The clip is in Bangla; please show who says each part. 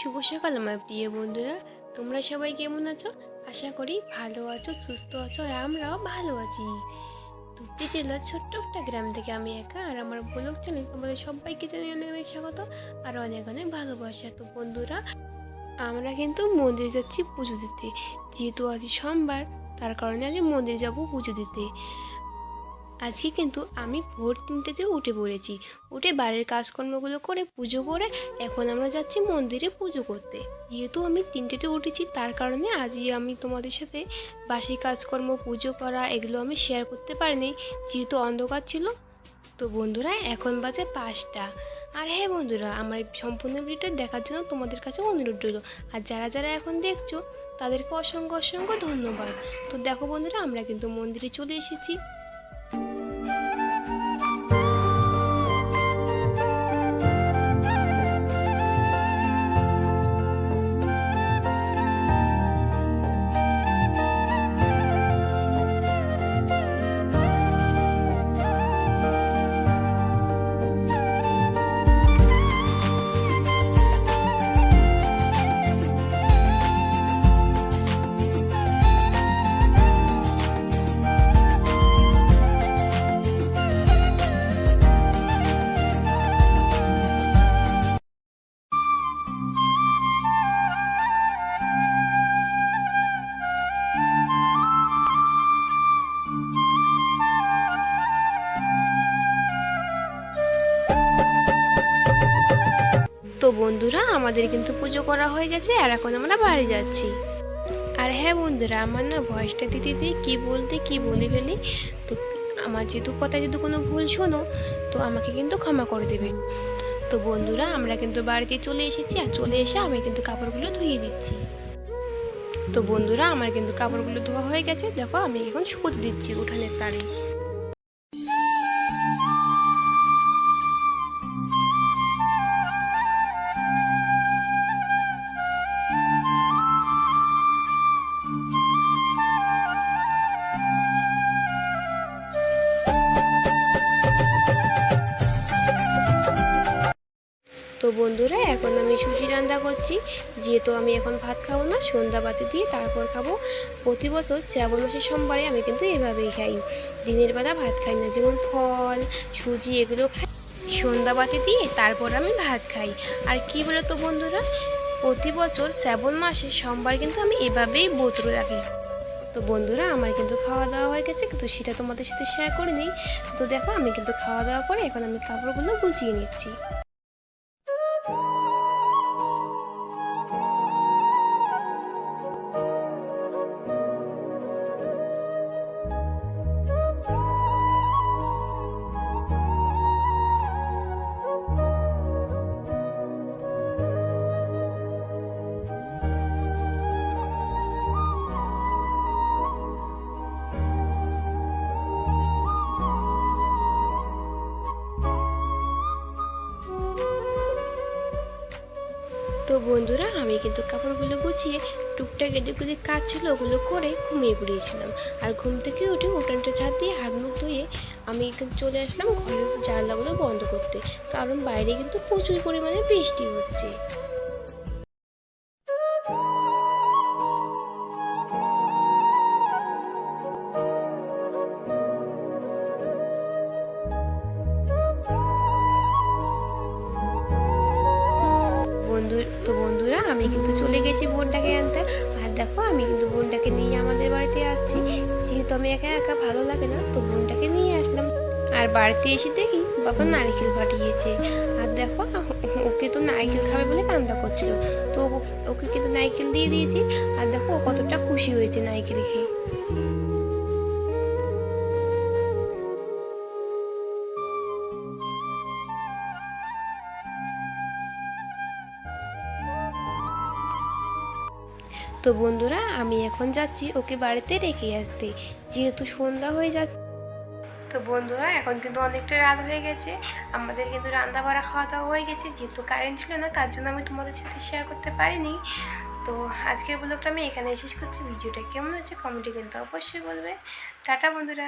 Speaker 1: শুভ সকাল আমার প্রিয় বন্ধুরা, তোমরা সবাই কেমন আছো? আশা করি ভালো আছো, সুস্থ আছো, আর আমরাও ভালো আছি। ধুবড়ী জেলার ছোট্ট একটা গ্রাম থেকে আমি একা, আর আমার ব্লগ চ্যানেল তোমাদের সবাইকে জানাই অনেক অনেক স্বাগত আর অনেক অনেক ভালোবাসা। তো বন্ধুরা, আমরা কিন্তু মন্দিরে যাচ্ছি পুজো দিতে। যেহেতু আজ সোমবার, তার কারণে আজ মন্দিরে যাব পুজো দিতে। আজকে কিন্তু আমি ভোর 3টেতে উঠে পড়েছি। উঠে বাড়ির কাজকর্মগুলো করে পুজো করে এখন আমরা যাচ্ছি মন্দিরে পুজো করতে। যেহেতু আমি 3টেতে উঠেছি, তার কারণে আজই আমি তোমাদের সাথে বাসি কাজকর্ম, পুজো করা এগুলো আমি শেয়ার করতে পারিনি, যেহেতু অন্ধকার ছিল। তো বন্ধুরা, এখন বাজে 5টা। আর হ্যাঁ বন্ধুরা, আমার সম্পূর্ণ ভিডিওটা দেখার জন্য তোমাদের কাছে অনুরোধ রইল। আর যারা যারা এখন দেখছো, তাদেরকে অসংখ্য অসংখ্য ধন্যবাদ। তো দেখো বন্ধুরা, আমরা কিন্তু মন্দিরে চলে এসেছি। তো বন্ধুরা, আমাদের কিন্তু পুজো করা হয়ে গেছে, আর এখন আমরা বাড়ি যাচ্ছি। আর হ্যাঁ বন্ধুরা, আমার না ভয়েসটা দিতেছি কি বলতে কি বলে ফেলি। তো আমার যেহেতু কথা যদি কোনো ভুল শোনো, তো আমাকে কিন্তু ক্ষমা করে দেবে। তো বন্ধুরা, আমরা কিন্তু বাড়িতে চলে এসেছি, আর চলে এসে আমি কিন্তু কাপড়গুলো ধুয়ে দিচ্ছি। তো বন্ধুরা, আমার কিন্তু কাপড়গুলো ধোয়া হয়ে গেছে, দেখো আমি এখন শুকোতে দিচ্ছি উঠানের তারে। তো বন্ধুরা, এখন আমি সুজি রান্না করছি। যেহেতু আমি এখন ভাত খাবো না, সন্ধ্যাবাতি দিয়ে তারপর খাবো। প্রতি বছর শ্রাবণ মাসের সোমবারে আমি কিন্তু এভাবেই খাই, দিনের বেলা ভাত খাই না। যেমন ফল, সুজি এগুলো খাই, সন্ধ্যাবাতি দিয়ে তারপর আমি ভাত খাই। আর কি বলো তো বন্ধুরা, প্রতি বছর শ্রাবণ মাসে সোমবার কিন্তু আমি এভাবেই ব্রত রাখি। তো বন্ধুরা, আমার কিন্তু খাওয়া দাওয়া হয়ে গেছে, কিন্তু সেটা তোমাদের সাথে শেয়ার করে নিই। তো দেখো, আমি কিন্তু খাওয়া দাওয়া করে এখন আমি কাপড়গুলো গুছিয়ে নিচ্ছি। তো বন্ধুরা, আমি কিন্তু কাপড়গুলো গুছিয়ে টুকটাক এদিক ওদিক কাজ ছিল ওগুলো করে ঘুমিয়ে পড়িয়েছিলাম। আর ঘুম থেকে উঠে উঠানটা ঝাঁট দিয়ে হাত মুখ ধুয়ে আমি কিন্তু চলে আসলাম ঘরের জানলাগুলো বন্ধ করতে, কারণ বাইরে কিন্তু প্রচুর পরিমাণে বৃষ্টি হচ্ছে। বন্ধুরা, আমি কিন্তু চলে গেছি বোনটাকে আনতে। আর দেখো, আমি কিন্তু বোনটাকে নিয়ে আমাদের বাড়িতে যাচ্ছি। যেহেতু আমি একা একা ভালো লাগে না, তো বোনটাকে নিয়ে আসলাম। আর বাড়িতে এসে দেখি বাবা নারকেল ফাটিয়েছে। আর দেখো, ওকে তো নারকেল খাবে বলে কান্না করছিল, তো ওকে কিন্তু নারকেল দিয়ে দিয়েছি। আর দেখো ও কতটা খুশি হয়েছে নারকেল খেয়ে। তো বন্ধুরা, আমি এখন যাচ্ছি ওকে বাড়িতে রেখে আসতে, যেহেতু সন্ধ্যা হয়ে যাচ্ছে। তো বন্ধুরা, এখন কিন্তু অনেকটা রাত হয়ে গেছে, আমাদের কিন্তু রান্না বাড়া খাওয়া দাওয়া হয়ে গেছে। যেহেতু কারেন্ট ছিল না, তার জন্য আমি তোমাদের সাথে শেয়ার করতে পারিনি। তো আজকের ব্লগটা আমি এখানে শেষ করছি। ভিডিওটা কেমন হচ্ছে কমেন্টে কিন্তু অবশ্যই বলবে। টাটা বন্ধুরা।